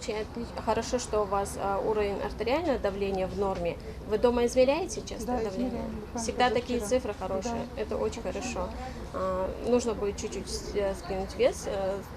очень хорошо, что у вас уровень артериального давления в норме. Вы дома измеряете часто давление? Измеряем. Всегда такие цифры хорошие. Да. Это очень хорошо. Нужно будет чуть-чуть скинуть вес,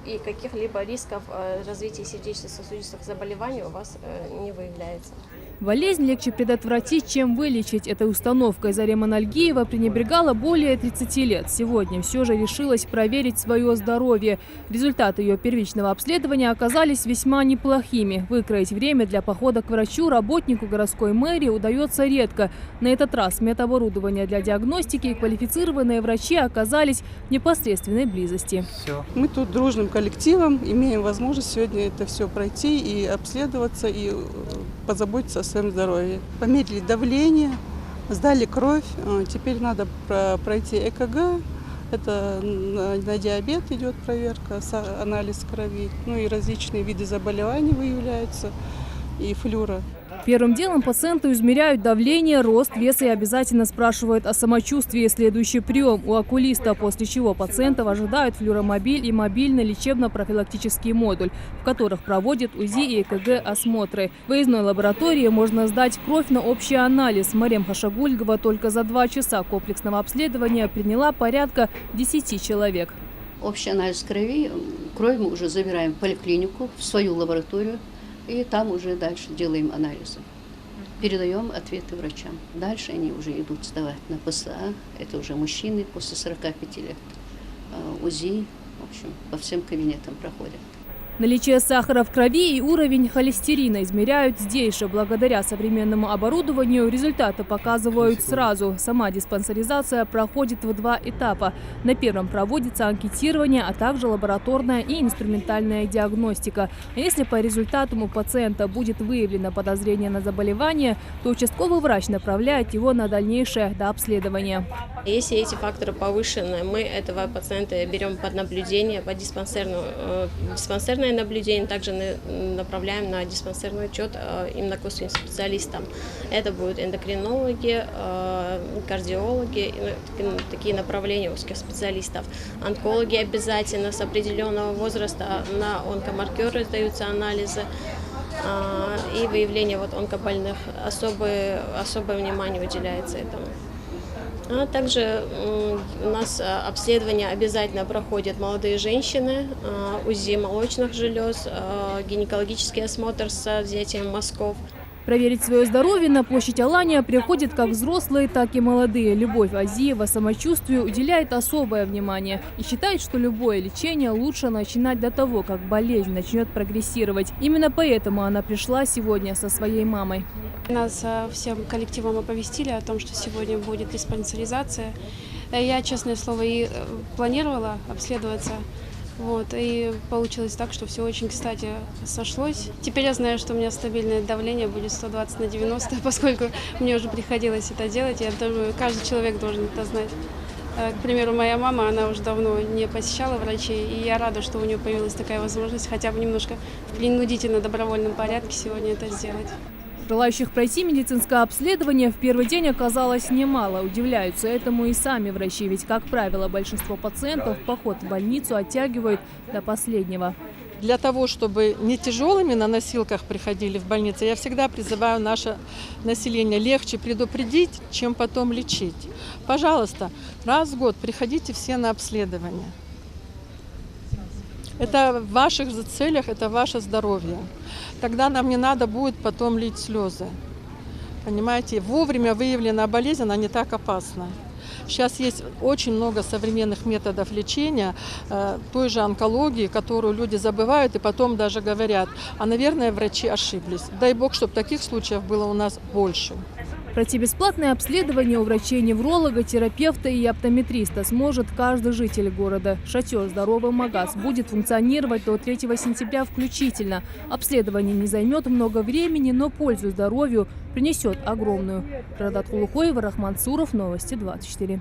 и каких-либо рисков развития сердечно-сосудистых заболеваний у вас не выявляется. Болезнь легче предотвратить, чем вылечить. Этой установкой Зарема Нальгиева пренебрегала более 30 лет. Сегодня все же решилась проверить свое здоровье. Результаты ее первичного обследования оказались весьма неплохими. Выкроить время для похода к врачу работнику городской мэрии удается редко. На этот раз медоборудование для диагностики и квалифицированные врачи оказались в непосредственной близости. Мы тут дружным коллективом имеем возможность сегодня это все пройти и обследоваться, и позаботиться о своем здоровье. Померили давление, сдали кровь, теперь надо пройти ЭКГ, это на диабет идет проверка, анализ крови, ну и различные виды заболеваний выявляются, и флюора. Первым делом пациенту измеряют давление, рост, вес и обязательно спрашивают о самочувствии. Следующий прием у окулиста, после чего пациентов ожидают флюоромобиль и мобильный лечебно-профилактический модуль, в которых проводят УЗИ и ЭКГ осмотры. В выездной лаборатории можно сдать кровь на общий анализ. Марем Хашагульгова только за 2 часа комплексного обследования приняла порядка 10 человек. Общий анализ крови, кровь мы уже забираем в поликлинику, в свою лабораторию. И там уже дальше делаем анализы. Передаем ответы врачам. Дальше они уже идут сдавать на ПСА. Это уже мужчины после 45 лет. УЗИ, в общем, по всем кабинетам проходят. Наличие сахара в крови и уровень холестерина измеряют здесь же. Благодаря современному оборудованию результаты показывают сразу. Сама диспансеризация проходит в 2 этапа. На первом проводится анкетирование, а также лабораторная и инструментальная диагностика. А если по результатам у пациента будет выявлено подозрение на заболевание, то участковый врач направляет его на дальнейшее дообследование. Если эти факторы повышены, мы этого пациента берем под наблюдение, под диспансерное наблюдение, также направляем на диспансерный учет именно к узким специалистам. Это будут эндокринологи, кардиологи, такие направления узких специалистов. Онкологи обязательно с определенного возраста на онкомаркеры сдаются анализы. И выявление онкобольных особое внимание уделяется этому. А также у нас обследование обязательно проходят молодые женщины, УЗИ молочных желез, гинекологический осмотр с взятием мазков. Проверить свое здоровье на площадь Алания приходят как взрослые, так и молодые. Любовь Азиева самочувствию уделяет особое внимание и считает, что любое лечение лучше начинать до того, как болезнь начнет прогрессировать. Именно поэтому она пришла сегодня со своей мамой. Нас всем коллективом оповестили о том, что сегодня будет диспансеризация. Я, честное слово, и планировала обследоваться. И получилось так, что все очень, кстати, сошлось. Теперь я знаю, что у меня стабильное давление будет 120 на 90, поскольку мне уже приходилось это делать. Я думаю, каждый человек должен это знать. К примеру, моя мама, она уже давно не посещала врачей, и я рада, что у нее появилась такая возможность хотя бы немножко в принудительно-добровольном порядке сегодня это сделать. Желающих пройти медицинское обследование в первый день оказалось немало. Удивляются этому и сами врачи, ведь, как правило, большинство пациентов поход в больницу оттягивают до последнего. Для того, чтобы не тяжелыми на носилках приходили в больницу, я всегда призываю наше население легче предупредить, чем потом лечить. Пожалуйста, раз в год приходите все на обследование. Это в ваших же целях, это ваше здоровье. Тогда нам не надо будет потом лить слезы. Понимаете, вовремя выявленная болезнь, она не так опасна. Сейчас есть очень много современных методов лечения той же онкологии, которую люди забывают и потом даже говорят, а, наверное, врачи ошиблись. Дай бог, чтобы таких случаев было у нас больше. Пройти бесплатное обследование у врачей-невролога, терапевта и оптометриста сможет каждый житель города. Шатер «Здоровый магаз» будет функционировать до 3 сентября включительно. Обследование не займет много времени, но пользу здоровью принесет огромную. Радат Хулухоева, Рахман Суров, Новости 24.